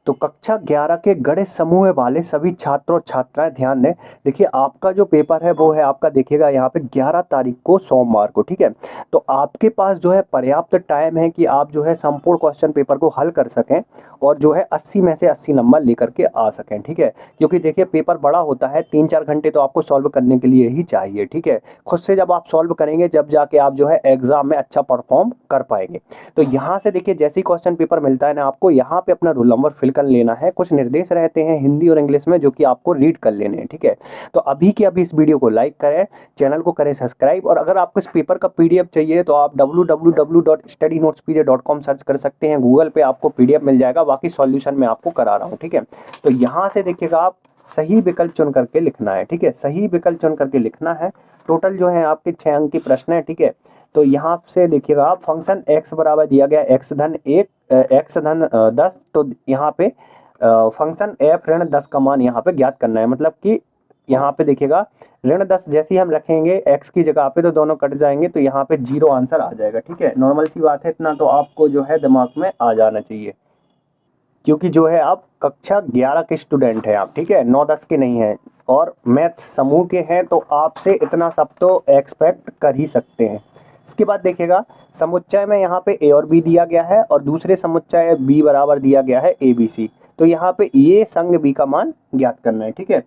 तो कक्षा 11 के गणित समूह वाले सभी छात्र और छात्राएं ध्यान दें। देखिए आपका जो पेपर है वो है आपका, देखिएगा यहाँ पे 11 तारीख को सोमवार को, ठीक है। तो आपके पास जो है पर्याप्त टाइम है कि आप जो है संपूर्ण क्वेश्चन पेपर को हल कर सकें और जो है 80 में से 80 नंबर लेकर के आ सकें, ठीक है। क्योंकि देखिए पेपर बड़ा होता है, 3-4 घंटे तो आपको सॉल्व करने के लिए ही चाहिए, ठीक है। खुद से जब आप सॉल्व करेंगे जब जाके आप जो है एग्जाम में अच्छा परफॉर्म कर पाएंगे। तो यहाँ से देखिए जैसे ही क्वेश्चन पेपर मिलता है ना आपको, यहाँ पे अपना रोल नंबर फिल कर लेना है। कुछ निर्देश रहते हैं हिंदी और इंग्लिश में जो कि आपको रीड कर लेने हैं, ठीक है। तो अभी के अभी इस वीडियो को लाइक करें, चैनल को करें सब्सक्राइब, और अगर आपको इस पेपर का पीडीएफ चाहिए तो आप www.studynotespj.com सर्च कर सकते हैं। गूगल पे आपको पीडीएफ मिल जाएगा, बाकी सॉल्यूशन मैं आपको करा रहा हूँ, ठीक है। तो यहाँ से देखिएगा आप सही विकल्प चुन करके लिखना है, ठीक है। सही विकल्प चुन करके लिखना है। टोटल जो है आपके 6 अंक की प्रश्न है, ठीक है। तो यहाँ से देखिएगा आप फंक्शन x बराबर दिया गया x धन 1 x धन 10, तो यहाँ पे फंक्शन f ऋण 10 का मान यहाँ पे ज्ञात करना है। मतलब कि यहाँ पे देखिएगा ऋण 10 जैसे ही हम रखेंगे x की जगह पे तो दोनों कट जाएंगे, तो यहाँ पे 0 आंसर आ जाएगा, ठीक है। नॉर्मल सी बात है, इतना तो आपको जो है दिमाग में आ जाना चाहिए, क्योंकि जो है आप कक्षा 11 के स्टूडेंट हैं आप, ठीक है, 9-10 के नहीं हैं, और मैथ समूह के हैं, तो आपसे इतना सब तो एक्सपेक्ट कर ही सकते हैं। इसके बाद देखिएगा समुच्चय में यहाँ पे a और b दिया गया है और दूसरे समुच्चय b बराबर दिया गया है abc। तो यहाँ पे a संग b का मान ज्ञात करना है, ठीक है।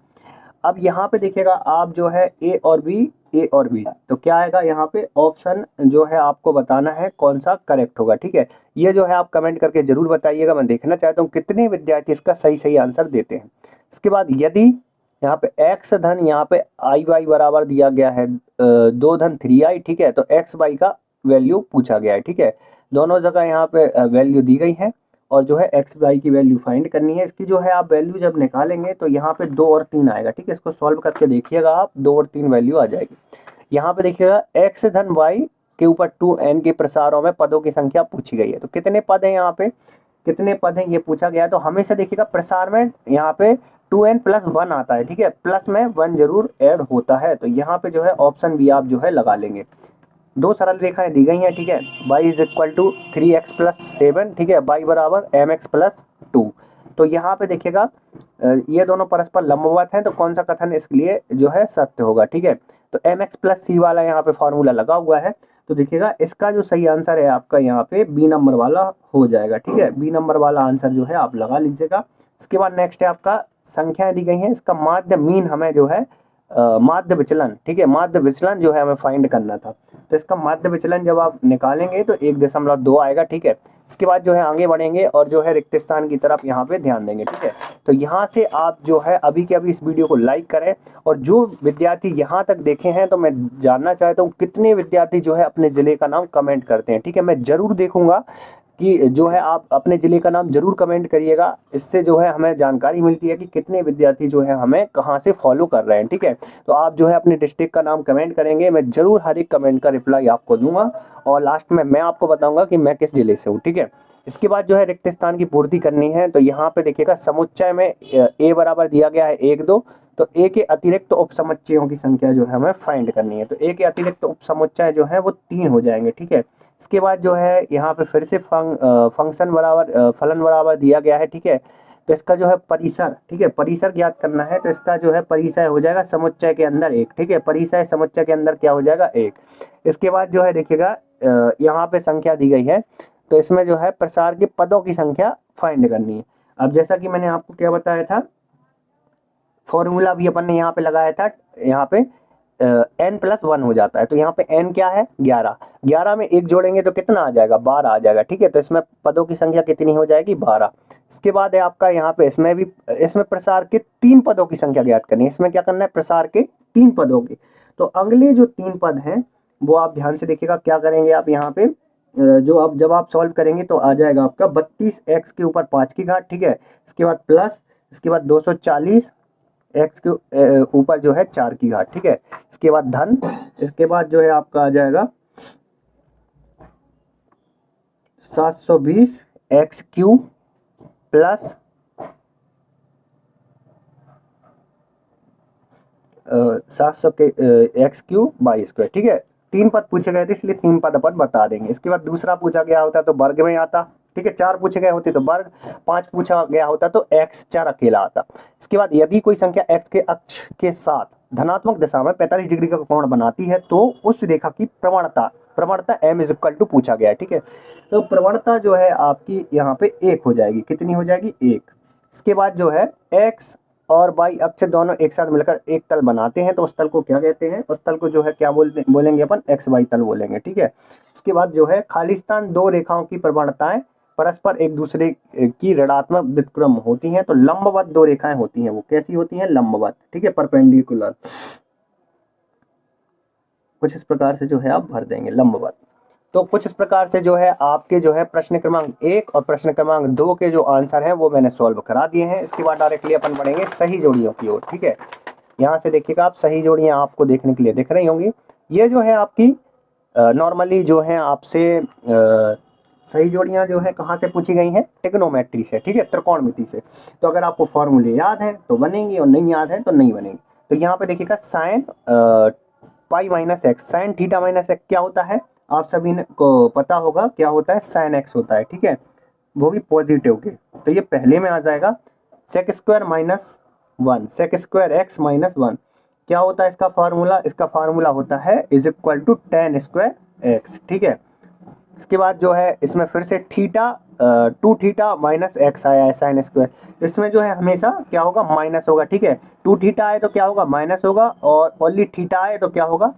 अब यहाँ पे देखिएगा आप जो है a और b, तो क्या आएगा यहाँ पे ऑप्शन जो है आपको बताना है कौन सा करेक्ट होगा, ठीक है। ये जो है आप कमेंट करके जरूर बताइएगा, मैं देखना चाहता हूँ कितने विद्यार्थी इसका सही सही आंसर देते हैं। इसके बाद यदि यहाँ पे x धन यहाँ पे आई वाई बराबर दिया गया है 2 धन 3i, ठीक है, तो x वाई का वैल्यू पूछा गया है, ठीक है। दोनों जगह यहाँ पे वैल्यू दी गई है और जो है एक्स वाई की वैल्यू फाइंड करनी है। इसकी जो है आप वैल्यू जब निकालेंगे तो यहाँ पे 2 और 3 आएगा, ठीक है। इसको सॉल्व करके देखिएगा आप, 2 और 3 वैल्यू आ जाएगी। यहाँ पे देखिएगा x धन y के ऊपर 2n के प्रसारों में पदों की संख्या पूछी गई है। तो कितने पद हैं यहाँ पे, कितने पद हैं ये पूछा गया है। तो हमेशा देखिएगा प्रसार में यहाँ पे 2n प्लस 1 आता है, ठीक है, प्लस में 1 जरूर ऐड होता है। तो यहाँ पे जो है ऑप्शन बी आप जो है लगा लेंगे। 2 सरल रेखाएं दी गई हैं, ठीक है। y is equal to 3x plus 7, ठीक है, y बराबर mx प्लस 2। तो यहाँ पे देखिएगा ये दोनों परस्पर लंबवत हैं, तो कौन सा कथन इसके लिए जो है सत्य होगा, ठीक है। तो mx प्लस c वाला यहाँ पे फॉर्मूला लगा हुआ है। तो देखिएगा इसका जो सही आंसर है आपका यहाँ पे बी नंबर वाला हो जाएगा, ठीक है। बी नंबर वाला आंसर जो है आप लगा लीजिएगा। इसके बाद नेक्स्ट है आपका संख्याएं दी गई हैं, इसका माध्य मीन हमें जो है माध्य विचलन, ठीक है, माध्य विचलन जो है हमें फाइंड करना था। तो इसका माध्य विचलन जब आप निकालेंगे तो 1.2 आएगा, ठीक है। इसके बाद जो है आगे बढ़ेंगे और जो है रिक्त स्थान की तरफ यहाँ पे ध्यान देंगे, ठीक है। तो यहाँ से आप जो है अभी के अभी इस वीडियो को लाइक करें, और जो विद्यार्थी यहाँ तक देखे हैं तो मैं जानना चाहता हूँ कितने विद्यार्थी जो है अपने ज़िले का नाम कमेंट करते हैं, ठीक है। मैं ज़रूर देखूंगा कि जो है आप अपने ज़िले का नाम जरूर कमेंट करिएगा। इससे जो है हमें जानकारी मिलती है कि कितने विद्यार्थी जो है हमें कहाँ से फॉलो कर रहे हैं, ठीक है। तो आप जो है अपने डिस्ट्रिक्ट का नाम कमेंट करेंगे, मैं जरूर हर एक कमेंट का रिप्लाई आपको दूंगा, और लास्ट में मैं आपको बताऊंगा कि मैं किस जिले से हूँ, ठीक है। इसके बाद जो है रिक्त स्थान की पूर्ति करनी है। तो यहाँ पे देखिएगा समुच्चय में a बराबर दिया गया है 1 2, तो a के अतिरिक्त उप समुच्चयों की संख्या जो है हमें फाइंड करनी है। तो a के अतिरिक्त उप समुच्चय जो है वो 3 हो जाएंगे, ठीक है। इसके बाद जो है यहाँ पे फिर से फंक्शन बराबर फलन बराबर दिया गया है, ठीक है। तो इसका जो है परिसर, ठीक है, परिसर ज्ञात करना है। तो इसका जो है परिसर हो जाएगा समुच्चय के अंदर 1, ठीक है, परिसर समुच्चय के अंदर क्या हो जाएगा 1। इसके बाद जो है देखिएगा यहाँ पे संख्या दी गई है, तो इसमें जो है प्रसार के पदों की संख्या फाइंड करनी है। अब जैसा कि मैंने आपको क्या बताया था, फॉर्मूला भी अपन ने यहाँ पे लगाया था, यहाँ पे n प्लस 1 हो जाता है। तो यहाँ पे n क्या है 11, 11 में 1 जोड़ेंगे तो कितना आ जाएगा 12 आ जाएगा, ठीक है। तो इसमें पदों की संख्या कितनी हो जाएगी 12। इसके बाद है आपका यहाँ पे इसमें प्रसार के 3 पदों की संख्या ज्ञात करनी है। इसमें क्या करना है प्रसार के 3 पदों की। तो अगले जो 3 पद हैं वो आप ध्यान से देखिएगा, क्या करेंगे आप यहाँ पे जो आप जब आप सॉल्व करेंगे तो आ जाएगा आपका 32x के ऊपर 5 की घात, ठीक है। इसके बाद प्लस, इसके बाद 240 x के ऊपर जो है 4 की घात, ठीक है। इसके बाद धन, इसके बाद जो है आपका आ जाएगा 720 x क्यूब प्लस 700 के x क्यूब बाई स्क्वायर, ठीक है। 3 पद पूछे गए थे इसलिए 3 पद अपन बता देंगे। इसके बाद दूसरा पूछा गया होता तो वर्ग में आता, ठीक है, 4 पूछे गए होते तो वर्ग, 5 पूछा गया होता तो x 4 अकेला आता। इसके बाद यदि कोई संख्या x के अक्ष के साथ धनात्मक दिशा में 45 डिग्री का कोण बनाती है तो उस रेखा की प्रवणता m इज इक्वल टू पूछा गया है। ठीक है, तो प्रवणता जो है आपकी यहाँ पे 1 हो जाएगी। कितनी हो जाएगी? 1। इसके बाद जो है x और y अक्ष दोनों एक साथ मिलकर एक तल बनाते हैं तो उस तल को क्या कहते हैं? उस तल को जो है क्या बोलेंगे अपन? XY तल बोलेंगे। ठीक है, इसके बाद जो है खाली स्थान दो रेखाओं की प्रवणताएं परस्पर एक दूसरे की ऋणात्मक व्युत्क्रम होती हैं तो लंबवत दो रेखाएं होती हैं। वो कैसी होती हैं? लंबवत। ठीक है, परपेंडिकुलर। कुछ इस प्रकार से जो है आप भर देंगे लंबवत। तो कुछ इस प्रकार से जो है आपके जो है प्रश्न क्रमांक 1 और प्रश्न क्रमांक 2 के जो आंसर हैं वो मैंने सॉल्व करा दिए हैं। इसके बाद डायरेक्टली अपन बढ़ेंगे सही जोड़ियों की ओर। ठीक है, यहाँ से देखिएगा आप सही जोड़ियाँ आपको देखने के लिए दिख रही होंगी। ये जो है आपकी नॉर्मली जो है आपसे सही जोड़ियाँ जो है कहाँ से पूछी गई हैं? ट्रिग्नोमेट्री से। ठीक है, त्रिकोणमिति से। तो अगर आपको फॉर्मूले याद हैं तो बनेंगी और नहीं याद है तो नहीं बनेंगी। तो यहाँ पे देखिएगा sine pi minus x, sine theta minus x क्या होता है? आप सभी को पता होगा क्या होता है? साइन एक्स होता है। ठीक है, वो भी पॉजिटिव के। तो ये पहले में आ जाएगा sec square minus 1, sec square X minus 1 क्या होता है इसका फार्मूला? इसका फार्मूला होता है is equal to tan square X. ठीक है, इसके बाद जो है इसमें फिर से थीटा 2 थीटा माइनस एक्स आया है साइन स्क्वायर। इसमें जो है हमेशा क्या होगा? माइनस होगा। ठीक है, 2 थीटा आए तो क्या होगा? माइनस होगा, और ओनली थीटा आए तो क्या होगा?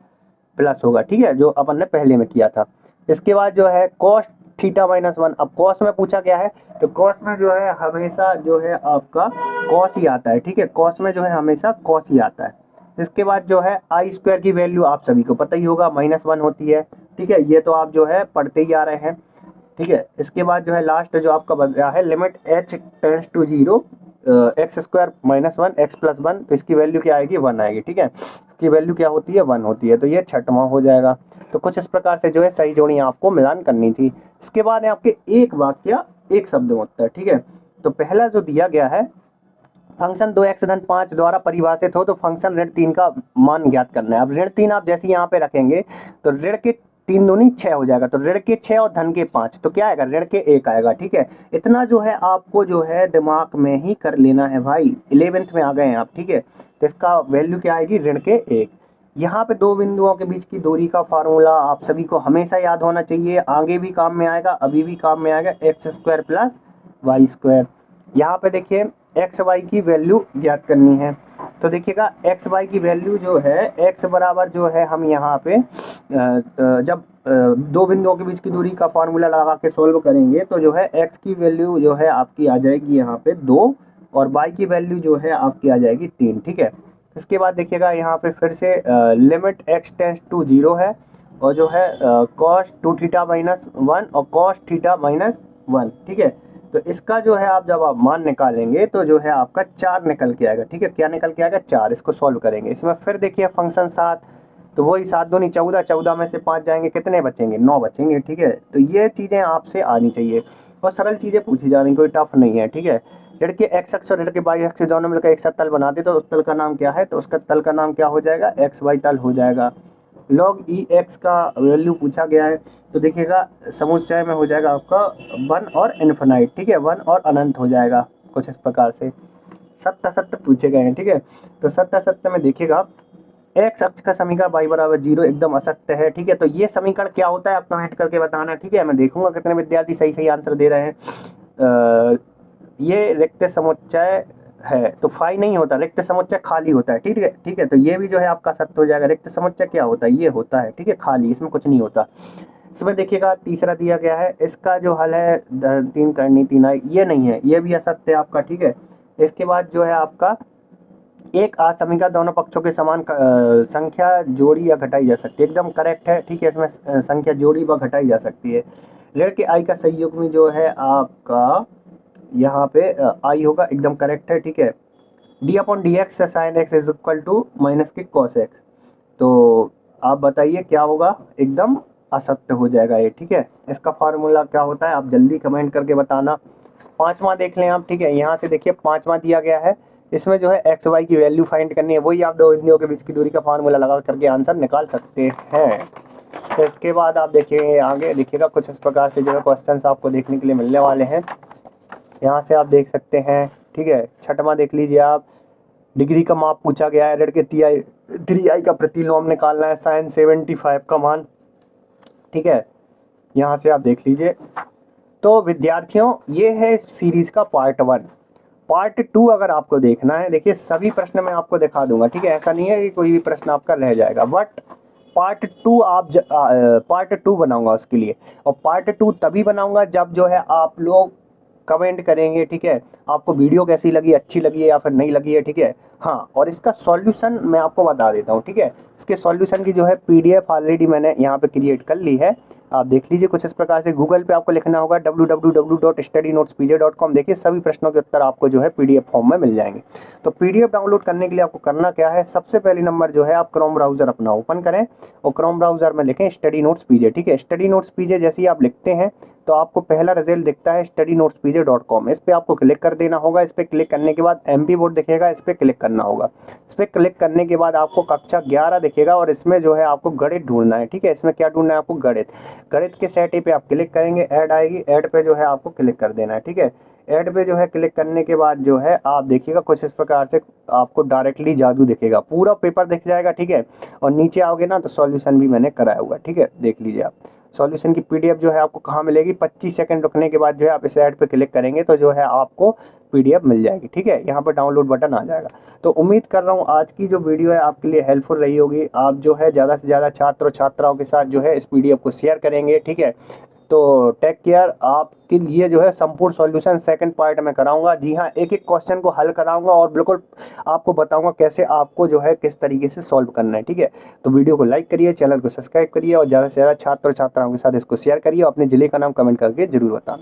प्लस होगा। ठीक है, जो अपन ने पहले में किया था। इसके बाद जो है कॉस थीटा माइनस 1। अब कॉस में पूछा गया है तो कॉस में जो है हमेशा जो है आपका कॉस ही आता है। ठीक है, कॉस में जो है हमेशा कॉस ही आता है। इसके बाद जो है आई स्क्वायर की वैल्यू आप सभी को पता ही होगा -1 होती है। ठीक है, ये तो आप जो है पढ़ते ही आ रहे हैं। ठीक है, इसके बाद जो है लास्ट जो आपका बन रहा है limit h tends to 0 X square minus 1 X plus 1, तो इसकी वैल्यू क्या आएगी? 1 आएगी। ठीक है, इसकी वैल्यू क्या होती है? 1 होती है। तो ये छठवां हो जाएगा। तो कुछ इस प्रकार से जो है सही जोड़ियाँ आपको मिलान करनी थी। इसके बाद है आपके एक वाक्य एक शब्द में उत्तर। ठीक है, तो पहला जो दिया गया है फंक्शन 2x धन 5 द्वारा परिभाषित हो तो फंक्शन ऋण 3 का मान ज्ञात करना है। अब ऋण 3 आप जैसे यहाँ पे रखेंगे तो ऋण के 3 दूनी 6 हो जाएगा, तो ऋण के 6 और धन के 5 तो क्या आएगा? ऋण के 1 आएगा। ठीक है, इतना जो है आपको जो है दिमाग में ही कर लेना है भाई। 11th में आ गए हैं आप। ठीक है, तो इसका वैल्यू क्या आएगी? ऋण के 1। यहाँ पे दो बिंदुओं के बीच की दूरी का फार्मूला आप सभी को हमेशा याद होना चाहिए। आगे भी काम में आएगा, अभी भी काम में आएगा। X square plus Y square. यहाँ पे देखिए एक्स वाई की वैल्यू ज्ञात करनी है। तो देखिएगा एक्स वाई की वैल्यू जो है एक्स बराबर जो है हम यहाँ पे जब दो बिंदुओं के बीच की दूरी का फार्मूला लगा के सोल्व करेंगे तो जो है एक्स की वैल्यू जो है आपकी आ जाएगी यहाँ पे 2 और वाई की वैल्यू जो है आपकी आ जाएगी 3। ठीक है, इसके बाद देखिएगा यहाँ पे फिर से लिमिट एक्स टेंड्स टू 0 है और जो है कॉस 2 थीटा माइनस 1 और कॉस थीटा माइनस 1। ठीक है, तो इसका जो है आप जब आप मान निकालेंगे तो जो है आपका 4 निकल के आएगा। ठीक है, क्या निकल के आएगा? 4। इसको सॉल्व करेंगे। इसमें फिर देखिए फंक्शन 7, तो वही 7 दूनी 14, 14 में से 5 जाएंगे, कितने बचेंगे? 9 बचेंगे। ठीक है, तो ये चीज़ें आपसे आनी चाहिए और सरल चीज़ें पूछी जा रही, कोई टफ नहीं है। ठीक है, ऋण के एक्स अक्ष और ऋण के वाई अक्ष दोनों मिलकर एक साथ तल बनाते तो उस तल का नाम क्या है? तो उसका तल का नाम क्या हो जाएगा? एक्स वाई तल हो जाएगा। log ई एक्स का वैल्यू पूछा गया है तो देखिएगा समुच्चय में हो जाएगा आपका 1 और इन्फिनाइट। ठीक है, 1 और अनंत हो जाएगा। कुछ इस प्रकार से सत्य सत्य पूछे गए हैं। ठीक है, तो सत्य सत्य में देखिएगा एक्स अक्ष का समीकरण y बराबर 0 एकदम असत्य है। ठीक है, तो ये समीकरण क्या होता है आप कमेंट करके बताना। ठीक है, मैं देखूंगा कितने विद्यार्थी सही सही आंसर दे रहे हैं। ये रिक्त समुच्चय है तो फाई नहीं होता, रिक्त समुच्चय खाली होता है। ठीक है, ठीक है, तो ये भी जो है आपका सत्य हो जाएगा। रिक्त समुच्चय क्या होता है? ये होता है। ठीक है, खाली, इसमें कुछ नहीं होता। इसमें देखिएगा तीसरा दिया गया है, इसका जो हल है 3 करनी 3 आई, ये नहीं है, ये भी असत्य है आपका। ठीक है, इसके बाद जो है आपका एक आसमीका दोनों पक्षों के समान संख्या जोड़ी या घटाई जा सकती है, एकदम करेक्ट है। ठीक है, इसमें संख्या जोड़ी व घटाई जा सकती है। ऋण के आई का संयुग्म में जो है आपका यहाँ पे आई होगा, एकदम करेक्ट है। ठीक है, D upon D X sine X is equal to minus के कॉस एक्स, तो आप बताइए क्या होगा? एकदम असत्य हो जाएगा ये। ठीक है, इसका फार्मूला क्या होता है आप जल्दी कमेंट करके बताना। 5वां देख लें आप। ठीक है, यहाँ से देखिए 5वां दिया गया है, इसमें जो है एक्स वाई की वैल्यू फाइंड करनी है। वही आप दो बिंदुओं के बीच की दूरी का फार्मूला लगा करके आंसर निकाल सकते हैं। तो इसके बाद आप देखिए आगे देखिएगा कुछ इस प्रकार से जो है क्वेश्चन आपको देखने के लिए मिलने वाले हैं। यहाँ से आप देख सकते हैं, ठीक है। छठवां देख लीजिए आप, डिग्री का माप पूछा गया है, ऋण के 3i का प्रतिलोम निकालना है, sin 75 का मान, ठीक है। यहाँ से आप देख लीजिए। तो विद्यार्थियों ये है इस सीरीज का पार्ट 1। पार्ट 2 अगर आपको देखना है, देखिए सभी प्रश्न मैं आपको दिखा दूंगा, ठीक है। ऐसा नहीं है कि कोई भी प्रश्न आपका रह जाएगा, बट पार्ट 2 पार्ट 2 बनाऊंगा उसके लिए। और पार्ट 2 तभी बनाऊंगा जब जो है आप लोग कमेंट करेंगे, ठीक है, आपको वीडियो कैसी लगी, अच्छी लगी है या फिर नहीं लगी है, ठीक है। हाँ, और इसका सॉल्यूशन मैं आपको बता देता हूँ, ठीक है। इसके सॉल्यूशन की जो है पीडीएफ ऑलरेडी मैंने यहाँ पे क्रिएट कर ली है, आप देख लीजिए। कुछ इस प्रकार से गूगल पे आपको लिखना होगा www.studynotespj.com। देखिए सभी प्रश्नों के उत्तर आपको जो है पीडीएफ फॉर्म में मिल जाएंगे। तो पीडीएफ डाउनलोड करने के लिए आपको करना क्या है, सबसे पहले नंबर जो है आप क्रोम ब्राउजर अपना ओपन करें और क्रोम ब्राउजर में लिखें स्टडी नोट्स पीजे, ठीक है। स्टडी नोट्स पीजे जैसे ही आप लिखते हैं तो आपको पहला रिजल्ट दिखता है studynotespj.com। इस पर आपको क्लिक कर देना होगा। इस पर क्लिक करने के बाद MP बोर्ड दिखेगा, इस पर क्लिक करना होगा। इस पर क्लिक करने के बाद आपको कक्षा 11 दिखेगा और इसमें जो है आपको गणित ढूंढना है, ठीक है। इसमें क्या ढूंढना है आपको, गणित। गणित के सेट पे आप क्लिक करेंगे, ऐड आएगी, ऐड पे जो है आपको क्लिक कर देना है, ठीक है। ऐड पे जो है क्लिक करने के बाद जो है आप देखिएगा कुछ इस प्रकार से आपको डायरेक्टली जादू दिखेगा, पूरा पेपर दिख जाएगा, ठीक है। और नीचे आओगे ना तो सॉल्यूशन भी मैंने कराया हुआ, ठीक है, देख लीजिए आप। सॉल्यूशन की पीडीएफ जो है आपको कहाँ मिलेगी, 25 सेकंड रुकने के बाद जो है आप इस ऐड पे क्लिक करेंगे तो जो है आपको पीडीएफ मिल जाएगी, ठीक है। यहाँ पर डाउनलोड बटन आ जाएगा। तो उम्मीद कर रहा हूँ आज की जो वीडियो है आपके लिए हेल्पफुल रही होगी। आप जो है ज़्यादा से ज़्यादा छात्र और छात्राओं के साथ जो है इस पीडीएफ को शेयर करेंगे, ठीक है। तो टेक केयर। आपके लिए जो है संपूर्ण सॉल्यूशन सेकंड पार्ट में कराऊंगा। जी हाँ, एक एक क्वेश्चन को हल कराऊंगा और बिल्कुल आपको बताऊंगा कैसे आपको जो है किस तरीके से सॉल्व करना है, ठीक है। तो वीडियो को लाइक करिए, चैनल को सब्सक्राइब करिए और ज़्यादा से ज़्यादा छात्र और छात्राओं के साथ इसको शेयर करिए और अपने जिले का नाम कमेंट करके जरूर बताना।